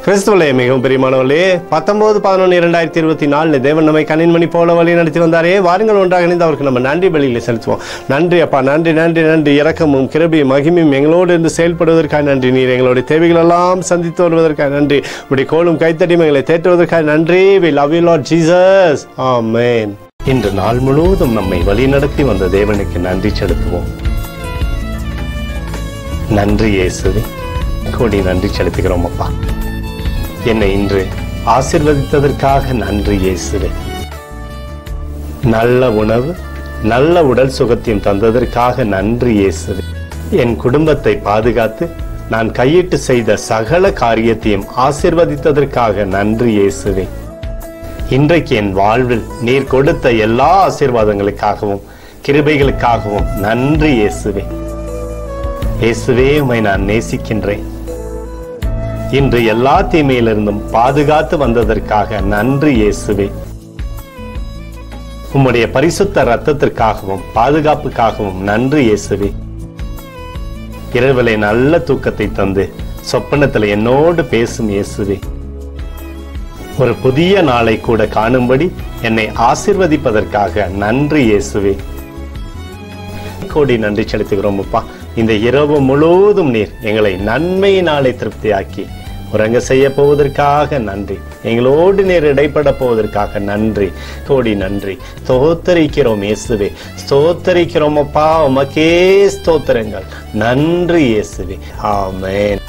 கிறிஸ்துவிலே மிகவும் பிரியமானவர்களே, 19/11/2024 தேவன் நம்மை கண்ணின்மணி போல வழி நடத்தி வந்தாரே. வாருங்கள் ஒன்றாக இணைந்து அவருக்கு நம்ம நன்றி பலிகளை செலுத்துவோம். நன்றி அப்பா, நன்றி நன்றி நன்றி. இரக்கமும் கிருபையும் மகிமையும் எங்களோடு இருந்து செயல்படுவதற்காக நன்றி. நீர் எங்களுடைய தேவைகள் எல்லாம் சந்தித்து வருவதற்காக நன்றி. உடைய கோலும் கைத்தடியும் எங்களை தேற்றுவதற்காக நன்றி. We love you Lord Jesus. Amen. இன்று நாள் முழுவதும் நம்மை வழி நடத்தி வந்த தேவனுக்கு நன்றி செலுத்துவோம். நன்றி இயேசுவே, கோடி நன்றி செலுத்துகிறோம் அப்பா. என்னை இன்று ஆசீர்வதித்ததற்காக நன்றி இயேசுவே. நல்ல உணவு, நல்ல உடல் சுகத்தையும் தந்ததற்காக நன்றி இயேசுவே. என் குடும்பத்தை பாதுகாத்து நான் கையிட்டு செய்த சகல காரியத்தையும் ஆசீர்வதித்ததற்காக நன்றி இயேசுவே. இன்றைக்கு என் வாழ்வில் நீர் கொடுத்த எல்லா ஆசீர்வாதங்களுக்காகவும் கிருபைகளுக்காகவும் நன்றி இயேசுவே. இயேசுவே, உம்மை நான் நேசிக்கின்றேன். இன்று எல்லா தீமையிலிருந்தும் பாதுகாத்து வந்ததற்காக நன்றி இயேசுவே. உம்முடைய பரிசுத்த இரத்தத்திற்காகவும் பாதுகாப்புக்காகவும் நன்றி இயேசுவே. இரவிலே நல்ல தூக்கத்தை தந்து சொப்பனத்தில் என்னோடு பேசும் இயேசுவே. ஒரு புதிய நாளை கூட காணும்படி என்னை ஆசீர்வதிப்பதற்காக நன்றி இயேசுவே. கோடி நன்றி செலுத்துகிறோம் அப்பா. இந்த இரவு முழுவதும் நீர் எங்களை நன்மையினாலே திருப்தியாக்கி உறங்க செய்ய போவதற்காக நன்றி. எங்களோடு நீர் இடைப்பட போவதற்காக நன்றி. கோடி நன்றி. ஸ்தோத்தரிக்கிறோம் இயேசுவே, ஸ்தோத்தரிக்கிறோம் அப்பா. உமக்கே ஸ்தோத்திரங்கள். நன்றி இயேசுவே. ஆமென்.